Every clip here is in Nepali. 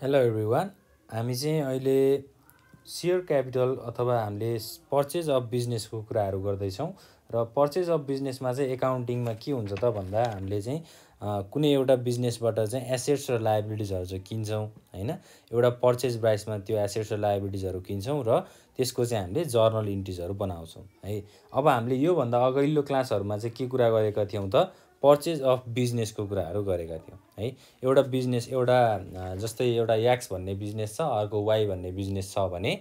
Hello everyone. हामी चाहिँ अहिले सेयर क्यापिटल अथवा हामीले पर्चेज अफ बिजनेसको कुराहरू गर्दैछौँ र पर्चेज अफ बिजनेसमा चाहिँ एकाउन्टिङमा के हुन्छ त भन्दा हामीले चाहिँ कुनै एउटा बिजनेसबाट चाहिँ एसेट्स र लायबिलिटिजहरू चाहिँ किन्छौँ हैन। एउटा पर्चेज प्राइसमा त्यो एसेट्स र लायबिलिटिजहरू किन्छौँ र त्यसको चाहिँ हामीले जर्नल इन्ट्रिजहरू बनाउँछौँ है। अब हामीले योभन्दा अघिल्लो क्लासहरूमा चाहिँ के कुरा गरेका थियौँ त पर्चेज अफ बिजनेसको कुराहरू गरेका थियौँ है। एउटा बिजनेस जस्तै एउटा एक्स भन्ने बिजनेस छ, अर्को वाई भन्ने बिजनेस छ भने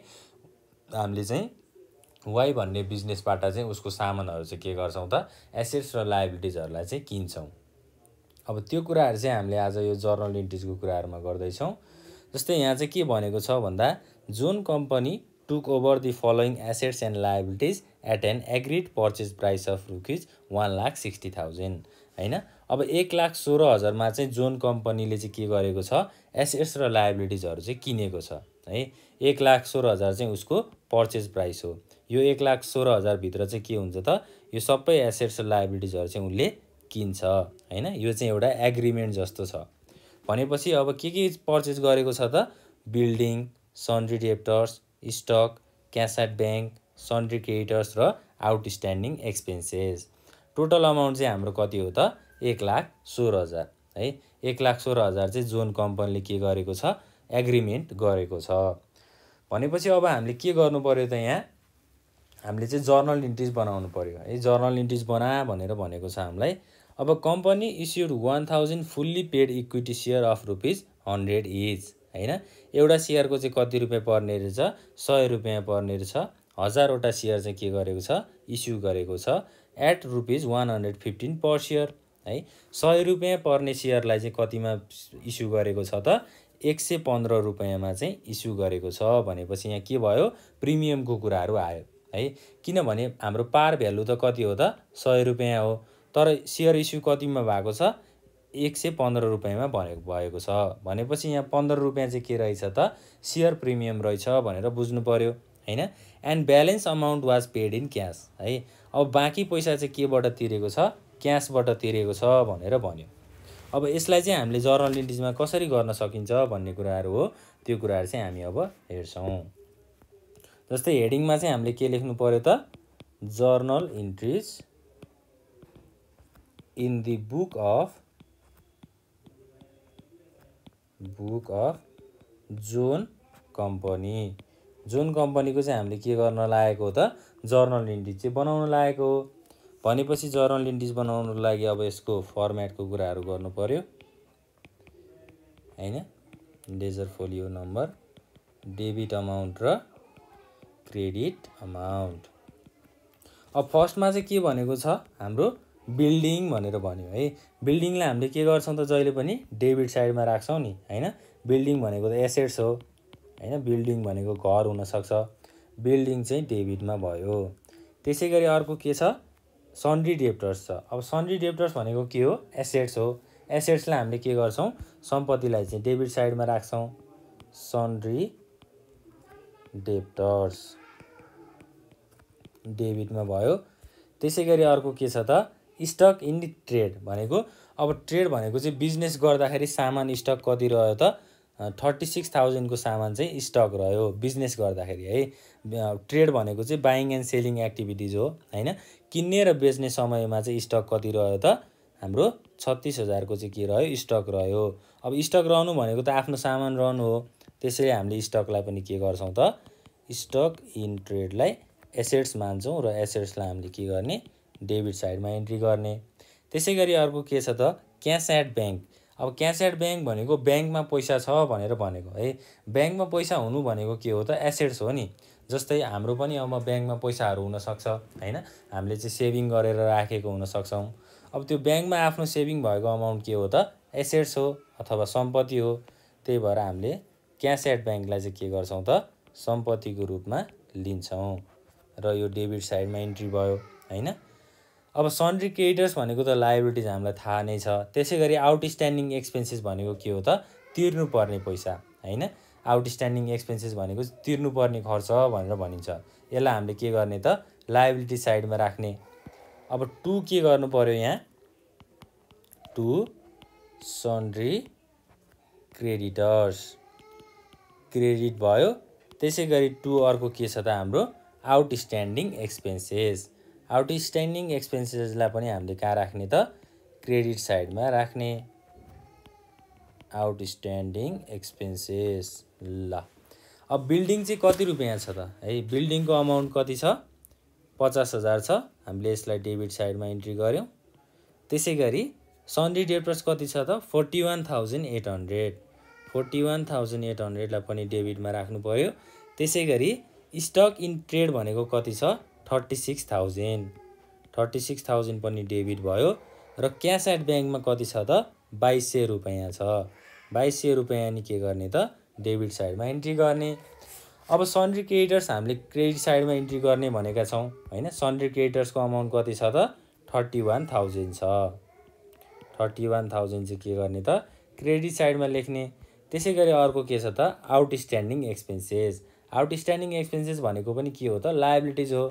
हामीले चाहिँ वाई भन्ने बिजनेसबाट चाहिँ उसको सामानहरू चाहिँ के गर्छौँ त एसेट्स र लायबिलिटिजहरूलाई चाहिँ किन्छौँ। अब त्यो कुराहरू चाहिँ हामीले आज यो जर्नल इन्ट्रिजको कुराहरूमा गर्दैछौँ। जस्तै यहाँ चाहिँ के भनेको छ भन्दा John company took over the following assets and liabilities at an agreed purchase price of rupees 1,60,000 हैन। अब 1,16,000मा चाहिँ जोन कम्पनीले चाहिँ के गरेको छ एसेट्स र लायबिलिटिजहरू चाहिँ किनेको छ है। 1,16,000 चाहिँ उसको पर्चेज प्राइस हो। यो 1,16,000 भित्र चाहिँ के हुन्छ त यो सबै एसेट्स र लायबिलिटिजहरू चाहिँ उनले किन्छ हैन। यो चाहिँ एउटा एग्रिमेन्ट जस्तो छ। भनेपछि अब के पर्चेज गरेको छ त building, sundry debtors, stock, cash at bank, sundry creditors र आउटस्ट्यान्डिङ एक्सपेन्सेस। टोटल अमाउन्ट चाहिँ हाम्रो कति हो त 1,16,000 है। 1,16,000 चाहिँ जोन कम्पनीले के गरेको छ एग्रिमेन्ट गरेको छ। भनेपछि अब हामीले के गर्नु पर्यो त यहाँ हामीले चाहिँ जर्नल इन्ट्रिज बनाउनु पर्यो है। जर्नल इन्ट्रिज बना भनेर भनेको छ हामीलाई। अब company issued 1,000 fully paid equity share of rupees 100 each हैन। एउटा सेयरको चाहिँ कति रुपियाँ पर्ने रहेछ 100 रुपियाँ पर्ने रहेछ। 1000वटा सेयर चाहिँ के गरेको छ इस्यु गरेको छ एट रुपिज 115 पर सेयर है। 100 रुपियाँ पर्ने सेयरलाई चाहिँ कतिमा इस्यु गरेको छ त 115 रुपियाँमा चाहिँ इस्यु गरेको छ। भनेपछि यहाँ के भयो प्रिमियमको कुराहरू आयो है। किनभने हाम्रो पार भ्यालु त कति हो त 100 रुपियाँ हो, तर सेयर इस्यु कतिमा भएको छ 115 रुपियाँमा भएको छ। भनेपछि यहाँ 15 रुपियाँ चाहिँ के रहेछ त सेयर प्रिमियम रहेछ भनेर बुझ्नु पर्यो हैन। And balance amount was paid in cash है। अब बाँकी पैसा चाहिँ केबाट तिरेको छ क्यासबाट तिरेको छ भनेर भन्यो। अब यसलाई चाहिँ हामीले जर्नल इन्ट्रिजमा कसरी गर्न सकिन्छ भन्ने कुराहरू हो। त्यो कुराहरू चाहिँ हामी अब हेर्छौँ। जस्तै हेडिङमा चाहिँ हामीले के लेख्नु पर्यो त journal entries in the book of John company. John कम्पनीको चाहिँ हामीले के गर्न लागेको हो त जर्नल इन्ट्रिज चाहिँ बनाउन लागेको हो। भनेपछि जर्नल इन्ट्रिज बनाउनको लागि अब यसको फर्मेटको कुराहरू गर्नु पर्यो हैन। Ledger folio number, debit amount र क्रेडिट अमाउन्ट। अब फर्स्टमा चाहिँ के भनेको छ हाम्रो बिल्डिङ भनेर भन्यो है। बिल्डिङलाई हामीले के गर्छौँ त जहिले पनि डेबिट साइडमा राख्छौँ नि हैन। बिल्डिङ भनेको त एसेट्स हो हैन। बिल्डिङ भनेको घर हुनसक्छ। बिल्डिङ चाहिँ डेबिटमा भयो। त्यसै गरी अर्को के छ सन्ड्री डेब्टर्स छ। अब सन्ड्री डेब्टर्स भनेको के हो एसेट्स हो। एसेट्सलाई हामीले के गर्छौँ सम्पत्तिलाई चाहिँ डेबिट साइडमा राख्छौँ सन्ड्री डेब्टर्स डेबिटमा भयो। त्यसै गरी अर्को के छ त स्टक इन ट्रेड भनेको अब ट्रेड भनेको चाहिँ बिजनेस गर्दाखेरि सामान स्टक कति रह्यो त 36,000 को सामान चाहिँ स्टक रह्यो बिजनेस गर्दाखेरि है। ट्रेड भनेको चाहिँ बाइङ एन्ड सेलिङ एक्टिभिटिज हो हैन। किन्ने र बेच्ने समयमा चाहिँ स्टक कति रह्यो त हाम्रो 36,000 को चाहिँ के रह्यो स्टक रह्यो। अब स्टक रहनु भनेको त आफ्नो सामान रहनु हो। त्यसैले हामीले स्टकलाई पनि के गर्छौँ त स्टक इन ट्रेडलाई एसेट्स मान्छौँ र एसेट्सलाई हामीले के गर्ने डेबिट साइडमा एन्ट्री गर्ने। त्यसै गरी अर्को के छ त क्यास एट ब्याङ्क। अब क्यास एट ब्याङ्क भनेको ब्याङ्कमा पैसा छ भनेर भनेको है। ब्याङ्कमा पैसा हुनु भनेको के हो त एसेट्स हो नि। जस्तै हाम्रो पनि अब ब्याङ्कमा पैसाहरू हुनसक्छ हैन। हामीले चाहिँ सेभिङ गरेर राखेको हुनसक्छौँ। अब त्यो ब्याङ्कमा आफ्नो सेभिङ भएको अमाउन्ट के हो त एसेट्स हो अथवा सम्पत्ति हो। त्यही भएर हामीले क्यास एट ब्याङ्कलाई चाहिँ के गर्छौँ त सम्पत्तिको रूपमा लिन्छौँ र यो डेबिट साइडमा इन्ट्री भयो हैन। अब सन्ड्री क्रेडिटर्स भनेको त लायबिलिटिज हामीलाई थाहा नै छ। त्यसै गरी आउटस्ट्यान्डिङ एक्सपेन्सेस भनेको के हो त तिर्नुपर्ने पैसा हैन। आउटस्ट्यान्डिङ एक्सपेन्सेस भनेको तिर्नुपर्ने खर्च भनेर भनिन्छ। यसलाई हामीले के गर्ने त लायबिलिटी साइडमा राख्ने। अब टु के गर्नु पर्यो यहाँ टु सन्ड्री क्रेडिटर्स क्रेडिट भयो। त्यसै गरी टु अर्को के छ त हाम्रो आउटस्ट्यान्डिङ एक्सपेन्सेस। आउटस्ट्यान्डिङ एक्सपेन्सेसलाई पनि हामीले कहाँ राख्ने त क्रेडिट साइडमा राख्ने। Outstanding expenses. ल अब बिल्डिङ चाहिँ कति रुपियाँ छ त है, बिल्डिङको अमाउन्ट कति छ 50,000 छ। हामीले यसलाई डेबिट साइडमा इन्ट्री गर्यौँ। त्यसै गरी सन्ड्री डेब्टर्स कति छ त 41,800। 41,800 लाई पनि डेबिटमा राख्नु पर्यो। त्यसै गरी स्टक इन ट्रेड भनेको कति छ 36,000। 36,000 पनि डेबिट भयो। र क्यास एट ब्याङ्कमा कति छ त 2200 रुपियाँ छ। 2200 रुपियाँ नि के गर्ने त डेबिट साइडमा इन्ट्री गर्ने। अब सन्ड्री क्रेडिटर्स हामीले क्रेडिट साइडमा इन्ट्री गर्ने भनेका छौँ हैन। सन्ड्री क्रेडिटर्सको अमाउन्ट कति छ त 31,000 छ। 31,000 चाहिँ के गर्ने त क्रेडिट साइडमा लेख्ने। त्यसै गरी अर्को के छ त आउटस्ट्यान्डिङ एक्सपेन्सेस। आउटस्ट्यान्डिङ एक्सपेन्सेस भनेको पनि के हो त लायबिलिटिज हो।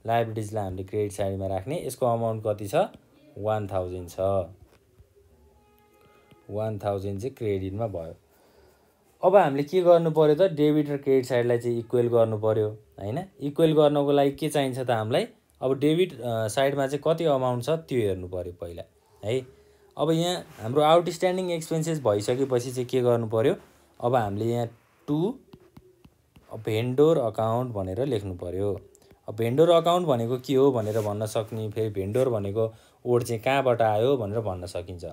लायबिलिटिजलाई हामीले क्रेडिट साइडमा राख्ने। यसको अमाउन्ट कति छ 1000 छ। 1000 चाहिँ क्रेडिटमा भयो। अब हामीले के गर्नु पर्यो त डेबिट र क्रेडिट साइडलाई चाहिँ इक्वल गर्नु पर्यो हैन। इक्वल गर्नको लागि के चाहिन्छ त हामीलाई अब डेबिट साइडमा चाहिँ कति अमाउन्ट छ त्यो हेर्नु पर्यो पहिला है। अब यहाँ हाम्रो आउटस्ट्यान्डिङ एक्सपेन्सेस भइसकेपछि चाहिँ के गर्नु पर्यो। अब हामीले यहाँ टु भेन्डोर अकाउन्ट भनेर लेख्नु पर्यो। अब भेन्डोर अकाउन्ट भनेको के हो भनेर भन्न सक्ने, फेरि भेन्डोर भनेको वर्ड चाहिँ कहाँबाट आयो भनेर भन्न सकिन्छ।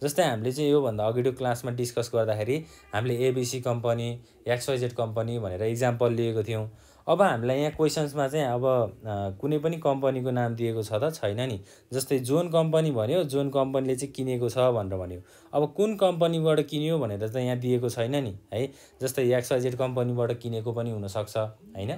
जस्तै हामीले चाहिँ योभन्दा अगाडिको क्लासमा डिस्कस गर्दाखेरि हामीले एबिसी कम्पनी XYZ कम्पनी भनेर इक्जाम्पल लिएको थियौँ। अब हामीलाई यहाँ क्वेसन्समा चाहिँ अब कुनै पनि कम्पनीको नाम दिएको छ त छैन नि। जस्तै जोन कम्पनी भन्यो, जोन कम्पनीले चाहिँ किनेको छ भनेर भन्यो। अब कुन कम्पनीबाट किन्यो भनेर चाहिँ यहाँ दिएको छैन नि है। जस्तै XYZ कम्पनीबाट किनेको पनि हुनसक्छ हैन।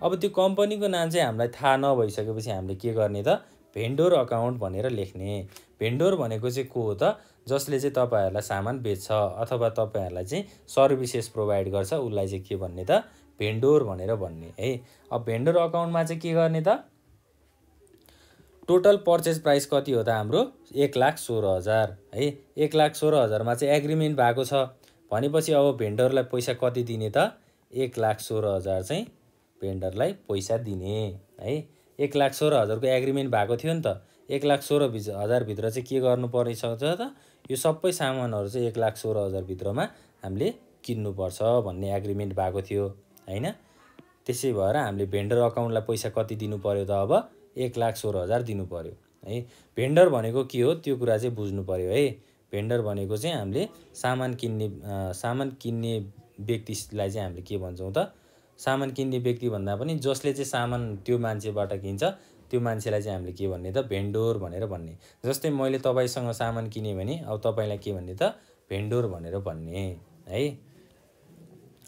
अब त्यो कम्पनीको नाम चाहिँ हामीलाई थाहा नभइसकेपछि हामीले के गर्ने त भेन्डोर अकाउन्ट भनेर लेख्ने। भेन्डोर भनेको चाहिँ को हो त जसले चाहिँ तपाईँहरूलाई सामान बेच्छ अथवा तपाईँहरूलाई चाहिँ सर्भिसेस प्रोभाइड गर्छ उसलाई चाहिँ के भन्ने त भेन्डोर भनेर भन्ने है। अब भेन्डोर अकाउन्टमा चाहिँ के गर्ने त टोटल पर्चेज प्राइस कति हो त हाम्रो 1,16,000 है। 1,16,000 मा चाहिँ एग्रिमेन्ट भएको छ भनेपछि अब भेन्डरलाई पैसा कति दिने त 1,16,000 चाहिँ भेन्डरलाई पैसा दिने है। 1,16,000 को एग्रिमेन्ट भएको थियो नि त। 1,16,000 भित्र चाहिँ के गर्नु परिसक्छ त यो सबै सामानहरू चाहिँ 1,16,000 भित्रमा हामीले किन्नुपर्छ भन्ने एग्रिमेन्ट भएको थियो हैन। त्यसै भएर हामीले भेन्डर अकाउन्टलाई पैसा कति दिनु पर्यो त अब 1,16,000 दिनु पर्यो है। भेन्डर भनेको के हो त्यो कुरा चाहिँ बुझ्नु पर्यो है। भेन्डर भनेको चाहिँ हामीले सामान किन्ने व्यक्तिलाई चाहिँ हामीले के भन्छौँ त सामान किन्ने व्यक्ति भन्दा पनि जसले चाहिँ सामान त्यो मान्छेबाट किन्छ त्यो मान्छेलाई चाहिँ हामीले के भन्ने त भेन्डोर भनेर भन्ने। जस्तै मैले तपाईसँग सामान किने भने अब तपाईलाई के भन्ने त भेन्डोर भनेर भन्ने है।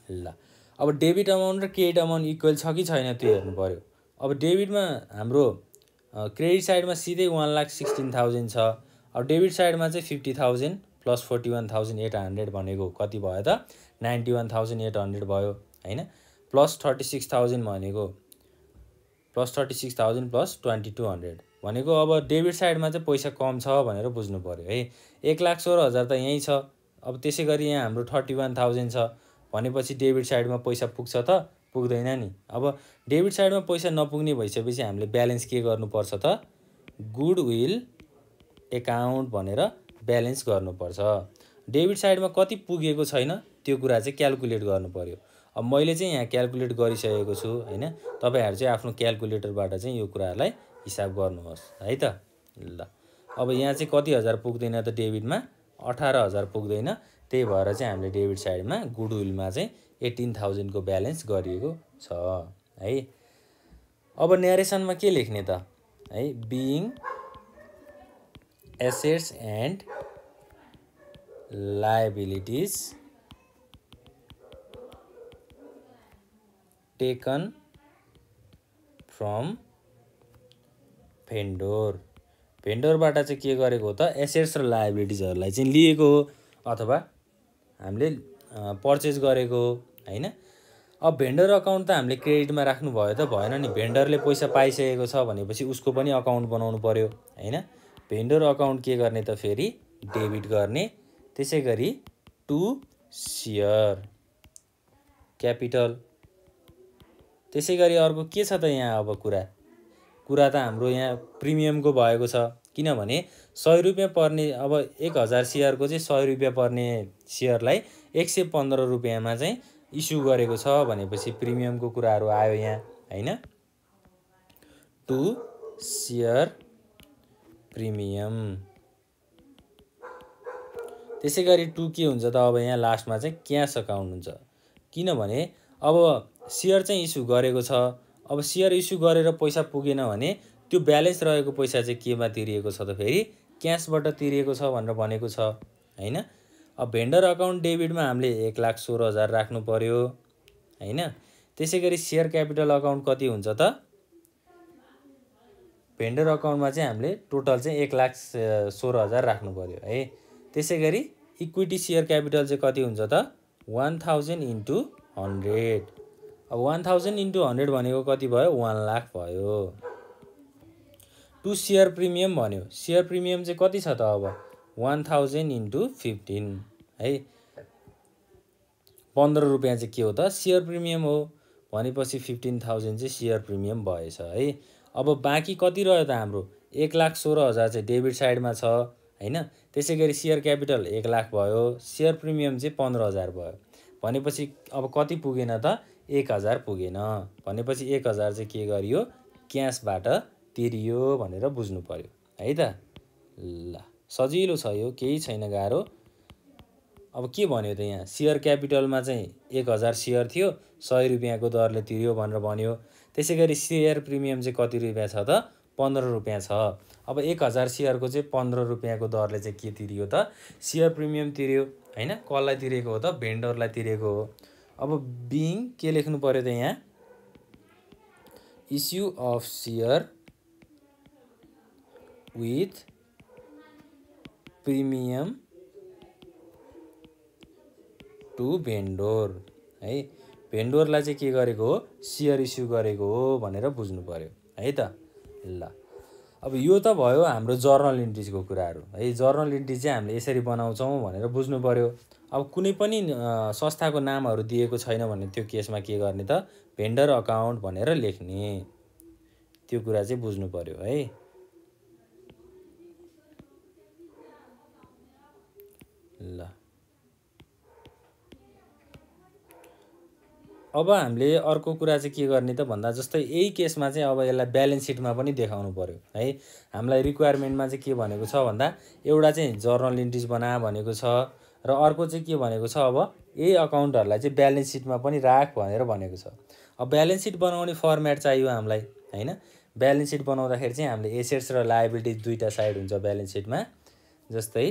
ल अब डेबिट अमाउन्ट र क्रेडिट अमाउन्ट इक्वल छ कि छैन त्यो हेर्नु पर्यो। अब डेबिटमा हाम्रो क्रेडिट साइडमा सिधै 1,16,000 छ। अब डेबिट साइडमा चाहिँ 50,000 प्लस 41,800 भनेको कति भयो त 91,800 भयो हैन। प्लस 36,000 भनेको प्लस 36,000 प्लस 2,200 भनेको अब डेबिट साइडमा चाहिँ पैसा कम छ भनेर बुझ्नु पर्यो है। 1,16,000 त यही छ। अब त्यसै गरी यहाँ हाम्रो 31,000 छ भनेपछि डेबिट साइडमा पैसा पुग्छ त पुग्दैन नि। अब डेबिट साइडमा पैसा नपुग्ने भइसकेपछि हामीले ब्यालेन्स के गर्नुपर्छ त गुडविल एकाउन्ट भनेर ब्यालेन्स गर्नुपर्छ। डेबिट साइडमा कति पुगेको छैन त्यो कुरा चाहिँ क्याल्कुलेट गर्नु पर्यो। अब मैले चाहिँ यहाँ क्याल्कुलेट गरिसकेको छु हैन। तपाईहरु चाहिँ आफ्नो क्याल्कुलेटरबाट चाहिँ यो कुरालाई हिसाब गर्नुहोस् है त। ल अब यहाँ चाहिँ कति हजार पुग्दैन त डेबिटमा 18,000 पुग्दैन। त्यही भएर चाहिँ हामीले डेबिट साइडमा गुडविलमा चाहिँ 18,000 को ब्यालेन्स गरिएको छ है। अब न्यारेसनमा के लेख्ने त है being assets and liabilities taken from vendor. भेन्डोरबाट चाहिँ के गरेको हो त एसेट्स र लायबिलिटिजहरुलाई चाहिँ लिएको हो अथवा हामीले पर्चेज गरेको हो हैन। अब भेन्डर अकाउन्ट त हामीले क्रेडिटमा राख्नु भयो त भएन नि। भेन्डरले पैसा पाइसकेको छ भनेपछि उसको पनि अकाउन्ट बनाउनु पर्यो हैन। भेन्डर अकाउन्ट के गर्ने त फेरि डेबिट गर्ने। त्यसैगरी टु शेयर क्यापिटल। त्यसै गरी अर्को के छ त यहाँ अब कुरा त हाम्रो यहाँ प्रिमियमको भएको छ, किनभने 100 रुपियाँ पर्ने, अब 1000 सेयरको चाहिँ 100 रुपियाँ पर्ने सेयरलाई 115 रुपियाँमा चाहिँ इस्यु गरेको छ भनेपछि प्रिमियमको कुराहरू आयो यहाँ हैन। To share premium. त्यसै गरी टु के हुन्छ त अब यहाँ लास्टमा चाहिँ क्यास अकाउन्ट हुन्छ, किनभने अब सेयर चाहिँ इस्यु गरेको छ, अब सेयर इस्यु गरेर पैसा पुगेन भने त्यो ब्यालेन्स रहेको पैसा चाहिँ केमा तिरिएको छ त फेरि क्यासबाट तिरिएको छ भनेर भनेको छ हैन। अब भेन्डर अकाउन्ट डेबिटमा हामीले 1,16,000 राख्नु पर्यो हैन। त्यसै गरी सेयर क्यापिटल अकाउन्ट कति हुन्छ त, भेन्डर अकाउन्टमा चाहिँ हामीले टोटल चाहिँ 1,16,000 राख्नु पर्यो है। त्यसै गरी इक्विटी सेयर क्यापिटल चाहिँ कति हुन्छ त 1000 × 100। अब 1000 × 100 भनेको कति भयो 1 लाख भयो। टु सेयर प्रिमियम भन्यो, सेयर प्रिमियम चाहिँ कति छ त अब 1000 × 15 है। 15 रुपियाँ चाहिँ के हो त सेयर प्रिमियम हो भनेपछि 15,000 चाहिँ सेयर प्रिमियम भएछ है। अब बाँकी कति रह्यो त हाम्रो 1,16,000 चाहिँ डेबिट साइडमा छ हैन। त्यसै गरी सेयर क्यापिटल 1 लाख भयो, सेयर प्रिमियम चाहिँ 15,000 भयो भनेपछि अब कति पुगेन त 1,000 पुगेन भनेपछि 1,000 चाहिँ के गरियो क्यासबाट तिरियो भनेर बुझ्नु पर्यो है त। ल सजिलो छ यो, केही छैन गाह्रो। अब के भन्यो त यहाँ सेयर क्यापिटलमा चाहिँ 1,000 सेयर थियो 100 रुपियाँको दरले तिर्यो भनेर भन्यो। त्यसै गरी सेयर प्रिमियम चाहिँ कति रुपियाँ छ त 15 रुपियाँ छ। अब 1,000 सेयरको चाहिँ 15 रुपियाँको दरले चाहिँ के तिरियो त सेयर प्रिमियम तिर्यो हैन। कसलाई तिरेको हो त भेन्डरलाई तिरेको हो। अब बिङ के लेख्नु पर्यो त यहाँ issue of share with premium to vendor है। भेन्डोरलाई चाहिँ के गरेको हो सेयर इस्यु गरेको हो भनेर बुझ्नु पर्यो है त। ल अब यो त भयो हाम्रो जर्नल इन्ट्रिजको कुराहरू है। जर्नल इन्ट्री चाहिँ हामीले यसरी बनाउँछौँ भनेर बुझ्नु पर्यो। अब कुनै पनि संस्थाको नामहरू दिएको छैन भने त्यो केसमा के गर्ने त भेन्डर अकाउन्ट भनेर लेख्ने, त्यो कुरा चाहिँ बुझ्नु पर्यो है। ल अब हामीले अर्को कुरा चाहिँ के गर्ने त भन्दा जस्तै यही केसमा चाहिँ अब यसलाई ब्यालेन्स सिटमा पनि देखाउनु पर्यो है। हामीलाई रिक्वायरमेन्टमा चाहिँ के भनेको छ भन्दा एउटा चाहिँ जर्नल इन्ट्रिज बना भनेको छ र अर्को चाहिँ के भनेको छ अब यही अकाउन्टहरूलाई चाहिँ ब्यालेन्स सिटमा पनि राख भनेर भनेको छ। अब ब्यालेन्स सिट बनाउने फर्मेट चाहियो हामीलाई हैन। ब्यालेन्स सिट बनाउँदाखेरि चाहिँ हामीले एसेट्स र लायबिलिटिज दुईटा साइड हुन्छ ब्यालेन्स सिटमा। जस्तै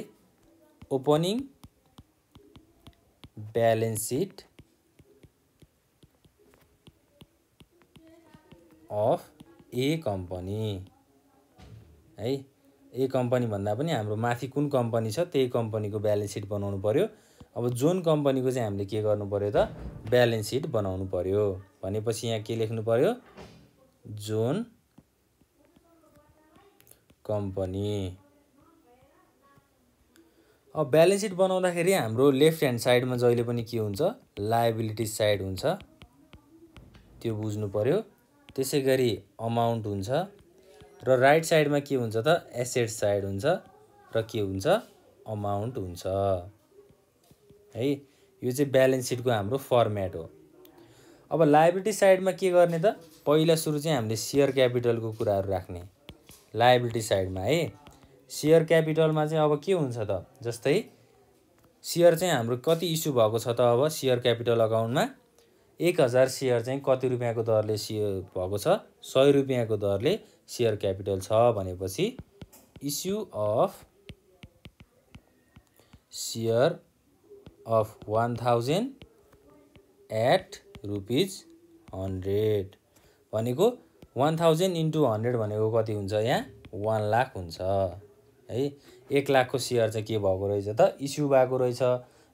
opening balance seat of A company है। ए कम्पनी भन्दा पनि हाम्रो माथि कुन कम्पनी छ त्यही कम्पनीको ब्यालेन्स सिट बनाउनु पर्यो। अब जोन कम्पनीको चाहिँ हामीले के गर्नु पर्यो त ब्यालेन्स सिट बनाउनु पर्यो भनेपछि यहाँ के लेख्नु पर्यो जोन कम्पनी। अब ब्यालेन्स सिट बनाउँदाखेरि हाम्रो लेफ्ट ह्यान्ड साइडमा जहिले पनि के हुन्छ लायबिलिटिज साइड हुन्छ, त्यो बुझ्नु पर्यो। त्यसै गरी अमाउन्ट हुन्छ र राइट साइडमा के हुन्छ त एसेट साइड हुन्छ र के हुन्छ अमाउन्ट हुन्छ है। यो चाहिँ ब्यालेन्स सिटको हाम्रो फर्मेट हो। अब लायबिलिटी साइडमा के गर्ने त पहिला सुरु चाहिँ हामीले सेयर क्यापिटलको कुराहरू राख्ने लायबिलिटी साइडमा है। सेयर क्यापिटलमा चाहिँ अब के हुन्छ त जस्तै सेयर चाहिँ हाम्रो कति इस्यु भएको छ त अब सेयर क्यापिटल अकाउन्टमा 1,000 सेयर चाहिँ कति रुपियाँको दरले सेयर भएको छ 100 रुपियाँको दरले सेयर क्यापिटल छ भनेपछि issue of share of 1000 at ₹100 भनेको 1000 × 100 भनेको कति हुन्छ यहाँ 1 लाख हुन्छ है। 1 लाखको सेयर चाहिँ के भएको रहेछ त इस्यु भएको रहेछ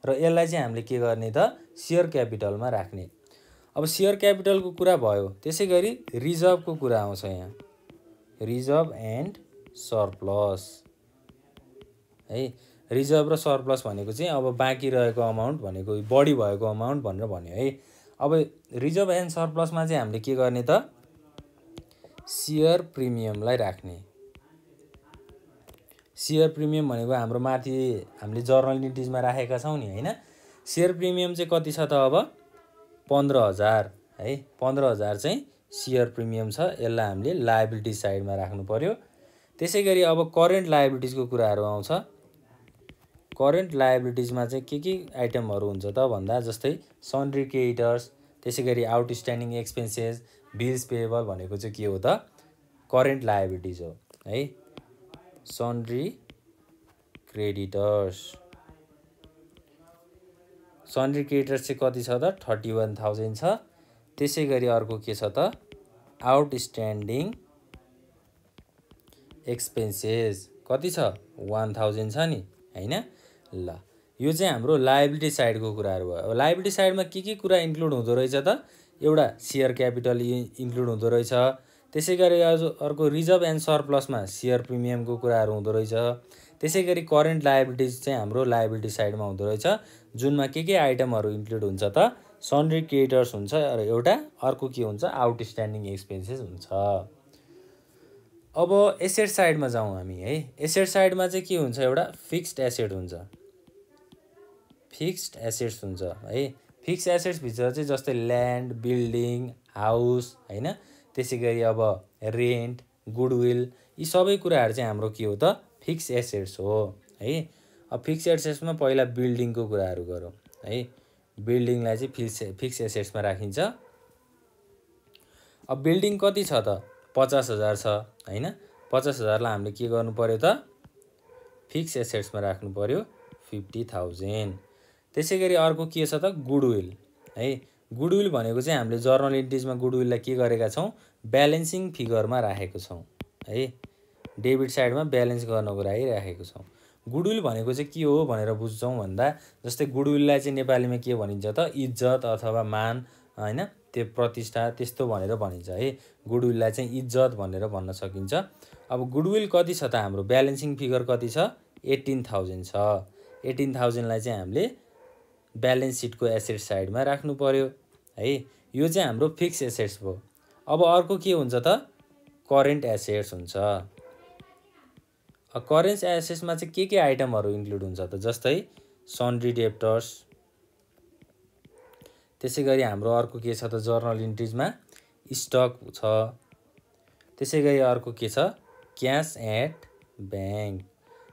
र यसलाई चाहिँ हामीले के गर्ने त सेयर क्यापिटलमा राख्ने। अब सेयर क्यापिटलको कुरा भयो। त्यसै गरी रिजर्भको कुरा आउँछ यहाँ रिजर्भ एन्ड सरप्लस है। रिजर्भ र सरप्लस भनेको चाहिँ अब बाँकी रहेको अमाउन्ट भनेको बढी भएको अमाउन्ट भनेर भन्यो है। अब रिजर्भ एन्ड सरप्लसमा चाहिँ हामीले के गर्ने त सेयर प्रिमियमलाई राख्ने। सेयर प्रिमियम भनेको हाम्रो माथि हामीले जर्नल इन्ट्रिजमा राखेका छौँ नि हैन। सेयर प्रिमियम चाहिँ कति छ त अब 15,000 है। 15,000 चाहिँ सेयर प्रिमियम छ। यसलाई हामीले लायबिलिटी साइडमा राख्नु पर्यो। त्यसै गरी अब करेन्ट लायबिलिटिजको कुराहरू आउँछ। करेन्ट लायबिलिटिजमा चाहिँ के आइटमहरू हुन्छ त भन्दा जस्तै सन्ड्री क्रेडिटर्स, त्यसै गरी आउटस्ट्यान्डिङ एक्सपेन्सेस, बिल्स पेएबल भनेको चाहिँ के हो त करेन्ट लायबिलिटिज हो है। सन्ड्री क्रेडिटर्स, सन्ड्री क्रेडिटर्स चाहिँ कति छ त 31,000 छ। त्यसै गरी अर्को के छ त आउटस्ट्यान्डिङ एक्सपेन्सेस कति छ 1,000 छ नि हैन। ल यो चाहिँ हाम्रो लायबिलिटी साइडको कुराहरू भयो। लायबिलिटी साइडमा के कुरा इन्क्लुड हुँदो रहेछ त एउटा सेयर क्यापिटल इन्क्लुड हुँदो रहेछ। त्यसै गरी अर्को रिजर्भ एन्ड सरप्लसमा सेयर प्रिमियमको कुराहरू हुँदो रहेछ। त्यसै गरी करेन्ट लायबिलिटिज चाहिँ हाम्रो लायबिलिटी साइडमा हुँदो रहेछ, जुनमा के आइटमहरू इन्क्लुड हुन्छ त सन्ड्री क्रेडिटर्स हुन्छ र एउटा अर्को के हुन्छ आउटस्ट्यान्डिङ एक्सपेन्सेस हुन्छ। अब एसेट साइडमा जाउँ हामी है। एसेट साइडमा चाहिँ के हुन्छ एउटा फिक्स्ड एसेट हुन्छ। फिक्स्ड एसेट्स हुन्छ है। फिक्स्ड एसेट्स भित्र चाहिँ जस्तै ल्यान्ड, बिल्डिङ, हाउस हैन। त्यसै गरी अब रेन्ट, गुडविल, यी सबै कुराहरू चाहिँ हाम्रो के हो त फिक्स्ड एसेट्स हो है। अब फिक्स्ड एसेट्समा पहिला बिल्डिङको कुराहरू गरौँ है। बिल्डिङलाई चाहिँ फिक्स्ड एसेट्समा राखिन्छ। अब बिल्डिङ कति छ त 50,000 छ हैन। 50,000लाई हामीले के गर्नु पर्यो त फिक्स्ड एसेट्समा राख्नु पर्यो 50,000। त्यसै गरी अर्को के छ त गुडविल है। गुडविल भनेको चाहिँ हामीले जर्नल इन्ट्रिजमा गुडविललाई के गरेका छौँ ब्यालेन्सिङ फिगरमा राखेको छौँ है। डेबिट साइडमा ब्यालेन्स गर्नको लागि राखेको छौँ। गुडविल भनेको चाहिँ के हो भनेर बुझ्छौँ भन्दा जस्तै गुडविललाई चाहिँ नेपालीमा के भनिन्छ त इज्जत अथवा मान हैन, त्यो प्रतिष्ठा त्यस्तो भनेर भनिन्छ है। गुडविललाई चाहिँ इज्जत भनेर भन्न सकिन्छ। अब गुडविल कति छ त हाम्रो ब्यालेन्सिङ फिगर कति छ 18,000 छ। 18,000लाई चाहिँ हामीले ब्यालेन्स सिटको एसेट साइडमा राख्नु पर्यो है। यो चाहिँ हाम्रो फिक्स्ड एसेट्स भयो। अब अर्को के हुन्छ त करेन्ट एसेट्स हुन्छ। करेन्ट एसेट्समा चाहिँ के आइटमहरू इन्क्लुड हुन्छ त जस्तै सन्ड्री डेब्टर्स, त्यसै गरी हाम्रो अर्को के छ त जर्नल इन्ट्रिजमा स्टक छ। त्यसै गरी अर्को के छ क्यास एट ब्याङ्क,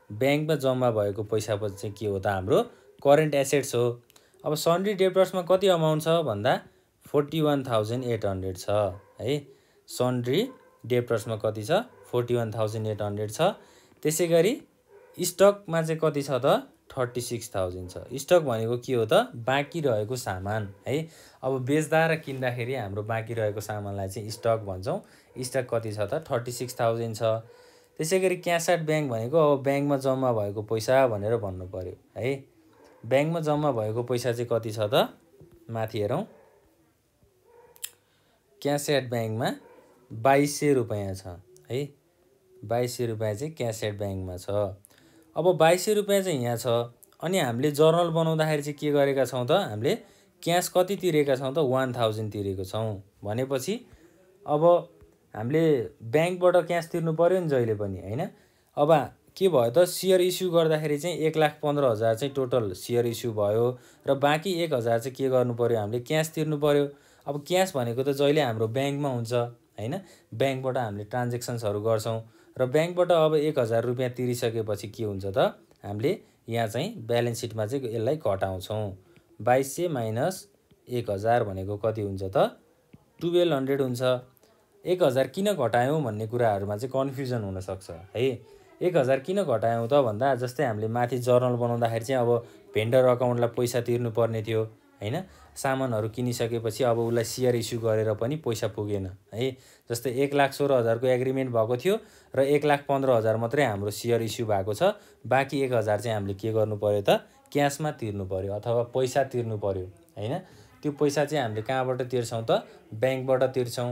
ब्याङ्कमा जम्मा भएको पैसा चाहिँ के हो त हाम्रो करेन्ट एसेट्स हो। अब सन्ड्री डेब्टर्समा कति अमाउन्ट छ भन्दा 41,800 छ है। सन्ड्री डेब्टर्समा कति छ 41,800 छ। त्यसै गरी स्टकमा चाहिँ कति छ त 36,000 छ। स्टक भनेको के हो त बाँकी रहेको सामान है। अब बेच्दा र किन्दाखेरि हाम्रो बाँकी रहेको सामानलाई चाहिँ स्टक भन्छौँ। स्टक कति छ त 36,000 छ। त्यसै गरी क्यास एट ब्याङ्क भनेको अब ब्याङ्कमा जम्मा भएको पैसा भनेर भन्नु पर्यो है। ब्याङ्कमा जम्मा भएको पैसा चाहिँ कति छ त माथि हेरौँ। क्यास एट ब्याङ्कमा 2,200 रुपैयाँ छ है। 2,200 रुपैयाँ चाहिँ क्यास एट ब्याङ्कमा छ। अब 2,200 रुपैयाँ चाहिँ यहाँ छ। अनि हामीले जर्नल बनाउँदाखेरि चाहिँ के गरेका छौँ त हामीले क्यास कति तिरेका छौँ त 1,000 तिरेको छौँ भनेपछि अब हामीले ब्याङ्कबाट क्यास तिर्नु पर्यो नि जहिले पनि हैन। अब के भयो त सेयर इस्यु गर्दाखेरि चाहिँ 1,15,000 चाहिँ टोटल सेयर इस्यु भयो र बाँकी 1,000 चाहिँ के गर्नु पर्यो हामीले क्यास तिर्नु पर्यो। अब क्यास भनेको त जहिले हाम्रो ब्याङ्कमा हुन्छ हैन। ब्याङ्कबाट हामीले ट्रान्जेक्सन्सहरू गर्छौँ र ब्याङ्कबाट अब 1,000 रुपैयाँ तिरिसकेपछि के हुन्छ त हामीले यहाँ चाहिँ ब्यालेन्स सिटमा चाहिँ यसलाई घटाउँछौँ। 2,200 माइनस 1,000 भनेको कति हुन्छ त 1,200 हुन्छ। 1,000 किन घटायौँ भन्ने कुराहरूमा चाहिँ कन्फ्युजन हुनसक्छ है। 1,000 किन घटायौँ त भन्दा जस्तै हामीले माथि जर्नल बनाउँदाखेरि चाहिँ अब भेन्डर अकाउन्टलाई पैसा तिर्नु पर्ने थियो हैन। सामानहरू किनिसकेपछि अब उसलाई सेयर इस्यु गरेर पनि पैसा पुगेन है। जस्तै 1,16,000 को एग्रिमेन्ट भएको थियो र 1,15,000 मात्रै हाम्रो सेयर इस्यु भएको छ। बाँकी 1,000 चाहिँ हामीले के गर्नु पर्यो त क्यासमा तिर्नु पर्यो अथवा पैसा तिर्नु पर्यो हैन। त्यो पैसा चाहिँ हामीले कहाँबाट तिर्छौँ त ब्याङ्कबाट तिर्छौँ।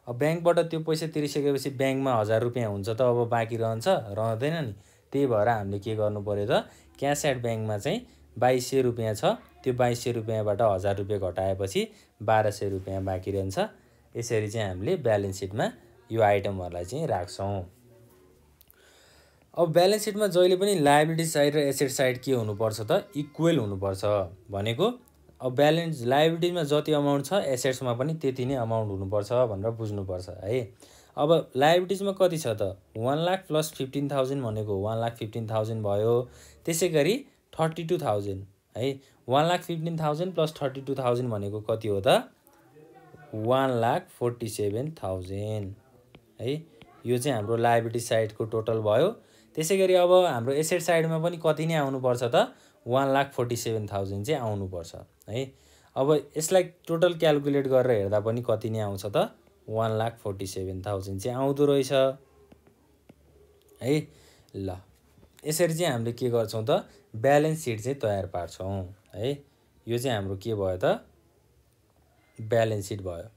अब ब्याङ्कबाट त्यो पैसा तिरिसकेपछि ब्याङ्कमा 1,000 रुपैयाँ हुन्छ त अब बाँकी रहँदैन नि। त्यही भएर हामीले के गर्नु पर्यो त क्यास एट ब्याङ्कमा चाहिँ 2,200 रुपैयाँ छ त्यो 2200 रुपैयाँबाट 1000 रुपैयाँ घटाएपछि 1200 रुपैयाँ बाँकी रहन्छ। यसरी चाहिँ हामीले ब्यालेन्स सिटमा यो आइटमहरूलाई चाहिँ राख्छौँ। अब ब्यालेन्स सिटमा जहिले पनि लायबिलिटी साइड र एसेट साइड के हुनुपर्छ त इक्वल हुनुपर्छ भनेको अब लायबिलिटीमा जति अमाउन्ट छ एसेट्समा पनि त्यति नै अमाउन्ट हुनुपर्छ भनेर बुझ्नुपर्छ है। अब लायबिलिटिजमा कति छ त 1 लाख प्लस 15,000 भनेको 1,15,000 भयो। त्यसै गरी 32,000 है 1,15,000 प्लस 32,000 भनेको कति हो त 1,47,000 है। यो चाहिँ हाम्रो लायबिलिटी साइडको टोटल भयो। त्यसै गरी अब हाम्रो एसेट साइडमा पनि कति नै आउनुपर्छ त 1,47,000 चाहिँ आउनुपर्छ है। अब यसलाई टोटल क्याल्कुलेट गरेर हेर्दा पनि कति नै आउँछ त 1,47,000 चाहिँ आउँदो रहेछ है। ल यसरी चाहिँ हामीले के गर्छौँ त ब्यालेन्स सिट चाहिँ तयार पार्छौँ है। यो चाहिँ हाम्रो के भयो त ब्यालेन्स सिट भयो।